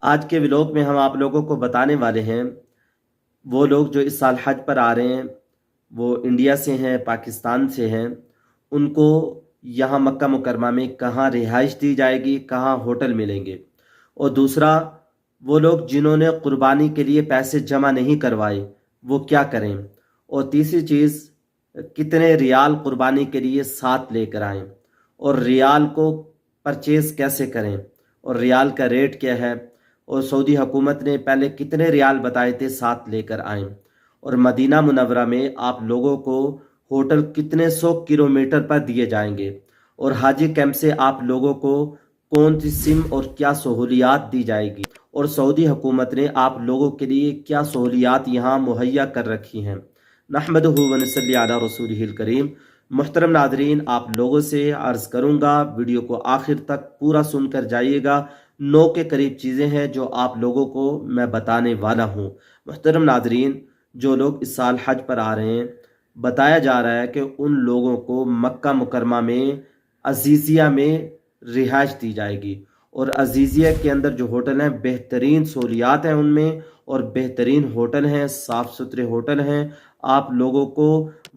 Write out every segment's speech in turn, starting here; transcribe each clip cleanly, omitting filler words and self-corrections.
آج کے ولاگ میں ہم آپ لوگوں کو بتانے والے ہیں وہ لوگ جو اس سال حج پر آ رہے ہیں، وہ انڈیا سے ہیں، پاکستان سے ہیں، ان کو یہاں مکہ مکرمہ میں کہاں رہائش دی جائے گی، کہاں ہوٹل ملیں گے۔ اور دوسرا، وہ لوگ جنہوں نے قربانی کے لیے پیسے جمع نہیں کروائے وہ کیا کریں۔ اور تیسری چیز، کتنے ریال قربانی کے لیے ساتھ لے کر آئیں، اور ریال کو پرچیز کیسے کریں، اور ریال کا ریٹ کیا ہے، اور سعودی حکومت نے پہلے کتنے ریال بتائے تھے ساتھ لے کر آئیں، اور مدینہ منورہ میں آپ لوگوں کو ہوٹل کتنے 100 کلومیٹر پر دیے جائیں گے، اور حاجی کیمپ سے آپ لوگوں کو کون سی سم اور کیا سہولیات دی جائے گی، اور سعودی حکومت نے آپ لوگوں کے لیے کیا سہولیات یہاں مہیا کر رکھی ہیں۔ نحمدہ و نصلی علی رسولہ الکریم۔ محترم ناظرین، آپ لوگوں سے عرض کروں گا ویڈیو کو آخر تک پورا سن کر جائیے گا۔ 9 کے قریب چیزیں ہیں جو آپ لوگوں کو میں بتانے والا ہوں۔ محترم ناظرین، جو لوگ اس سال حج پر آ رہے ہیں، بتایا جا رہا ہے کہ ان لوگوں کو مکہ مکرمہ میں عزیزیہ میں رہائش دی جائے گی، اور عزیزیہ کے اندر جو ہوٹل ہیں بہترین سہولیات ہیں ان میں، اور بہترین ہوٹل ہیں، صاف ستھرے ہوٹل ہیں۔ آپ لوگوں کو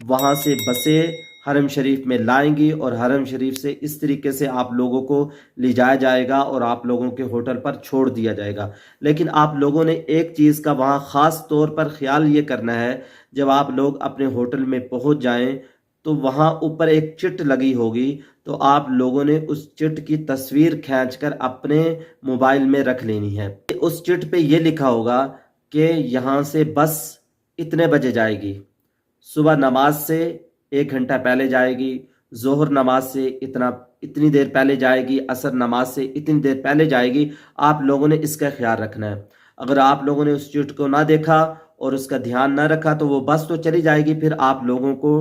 وہاں سے بسیں حرم شریف میں لائیں گی، اور حرم شریف سے اس طریقے سے آپ لوگوں کو لے جایا جائے گا اور آپ لوگوں کے ہوٹل پر چھوڑ دیا جائے گا۔ لیکن آپ لوگوں نے ایک چیز کا وہاں خاص طور پر خیال یہ کرنا ہے، جب آپ لوگ اپنے ہوٹل میں پہنچ جائیں تو وہاں اوپر ایک چٹ لگی ہوگی، تو آپ لوگوں نے اس چٹ کی تصویر کھینچ کر اپنے موبائل میں رکھ لینی ہے۔ اس چٹ پہ یہ لکھا ہوگا کہ یہاں سے بس اتنے بجے جائے گی، صبح نماز سے 1 گھنٹہ پہلے جائے گی، ظہر نماز سے اتنی دیر پہلے جائے گی، عصر نماز سے اتنی دیر پہلے جائے گی۔ آپ لوگوں نے اس کا خیال رکھنا ہے۔ اگر آپ لوگوں نے اس چٹ کو نہ دیکھا اور اس کا دھیان نہ رکھا تو وہ بس تو چلی جائے گی، پھر آپ لوگوں کو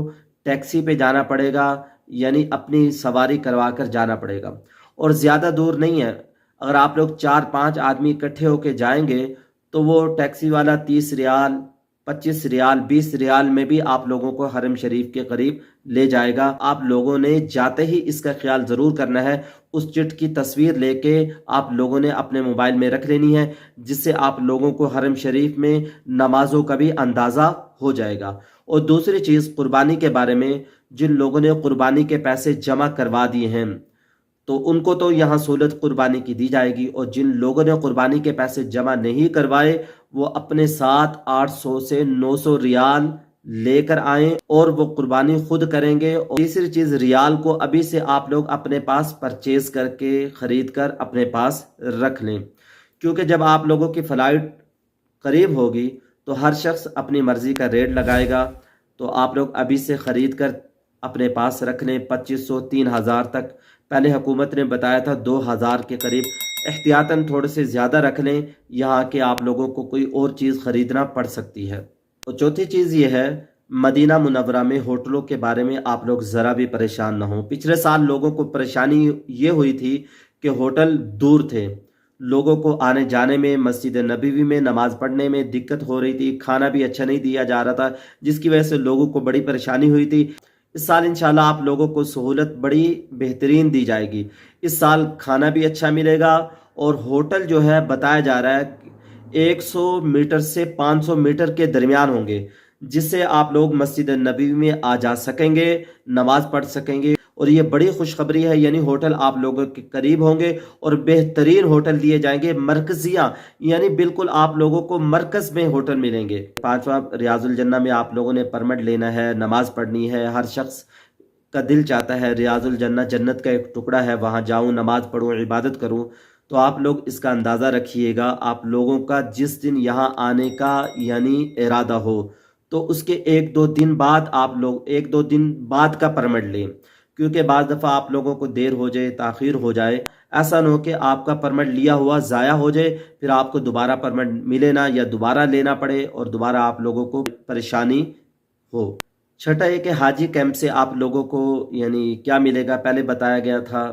ٹیکسی پہ جانا پڑے گا، یعنی اپنی سواری کروا کر جانا پڑے گا۔ اور زیادہ دور نہیں ہے، اگر آپ لوگ 4-5 آدمی اکٹھے ہو کے جائیں گے تو وہ ٹیکسی والا 30 ریال، 25 ریال، 20 ریال میں بھی آپ لوگوں کو حرم شریف کے قریب لے جائے گا۔ آپ لوگوں نے جاتے ہی اس کا خیال ضرور کرنا ہے، اس چٹ کی تصویر لے کے آپ لوگوں نے اپنے موبائل میں رکھ لینی ہے، جس سے آپ لوگوں کو حرم شریف میں نمازوں کا بھی اندازہ ہو جائے گا۔ اور دوسری چیز، قربانی کے بارے میں، جن لوگوں نے قربانی کے پیسے جمع کروا دیے ہیں تو ان کو تو یہاں سہولت قربانی کی دی جائے گی، اور جن لوگوں نے قربانی کے پیسے جمع نہیں کروائے وہ اپنے ساتھ 800 سے 900 ریال لے کر آئیں، اور وہ قربانی خود کریں گے۔ اور تیسری چیز، ریال کو ابھی سے آپ لوگ اپنے پاس پرچیز کر کے خرید کر اپنے پاس رکھ لیں، کیونکہ جب آپ لوگوں کی فلائٹ قریب ہوگی تو ہر شخص اپنی مرضی کا ریٹ لگائے گا، تو آپ لوگ ابھی سے خرید کر اپنے پاس رکھ لیں۔ 2500 3000 تک پہلے حکومت نے بتایا تھا، 2000 کے قریب احتیاطاً تھوڑے سے زیادہ رکھ لیں، یہاں کہ آپ لوگوں کو کوئی اور چیز خریدنا پڑ سکتی ہے۔ اور چوتھی چیز یہ ہے، مدینہ منورہ میں ہوٹلوں کے بارے میں آپ لوگ ذرا بھی پریشان نہ ہوں۔ پچھلے سال لوگوں کو پریشانی یہ ہوئی تھی کہ ہوٹل دور تھے، لوگوں کو آنے جانے میں، مسجد نبوی میں نماز پڑھنے میں دقت ہو رہی تھی، کھانا بھی اچھا نہیں دیا جا رہا تھا، جس کی وجہ سے لوگوں کو بڑی پریشانی ہوئی تھی۔ اس سال انشاءاللہ آپ لوگوں کو سہولت بڑی بہترین دی جائے گی۔ اس سال کھانا بھی اچھا ملے گا، اور ہوٹل جو ہے بتایا جا رہا ہے 100 میٹر سے 500 میٹر کے درمیان ہوں گے، جس سے آپ لوگ مسجد نبوی میں آ جا سکیں گے، نماز پڑھ سکیں گے۔ اور یہ بڑی خوشخبری ہے، یعنی ہوٹل آپ لوگوں کے قریب ہوں گے، اور بہترین ہوٹل دیے جائیں گے، مرکزیاں، یعنی بالکل آپ لوگوں کو مرکز میں ہوٹل ملیں گے۔ 5واں ریاض الجنہ میں آپ لوگوں نے پرمٹ لینا ہے، نماز پڑھنی ہے۔ ہر شخص کا دل چاہتا ہے ریاض الجنہ جنت کا ایک ٹکڑا ہے، وہاں جاؤں، نماز پڑھوں، عبادت کروں۔ تو آپ لوگ اس کا اندازہ رکھیے گا، آپ لوگوں کا جس دن یہاں آنے کا یعنی ارادہ ہو تو اس کے 1-2 دن بعد آپ لوگ 1-2 دن بعد کا پرمٹ لیں، کیونکہ بعض دفعہ آپ لوگوں کو دیر ہو جائے، تاخیر ہو جائے، ایسا نہ ہو کہ آپ کا پرمٹ لیا ہوا ضائع ہو جائے، پھر آپ کو دوبارہ پرمٹ ملے نہ، یا دوبارہ لینا پڑے اور دوبارہ آپ لوگوں کو پریشانی ہو۔ چھٹا یہ کہ حاجی کیمپ سے آپ لوگوں کو یعنی کیا ملے گا، پہلے بتایا گیا تھا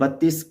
32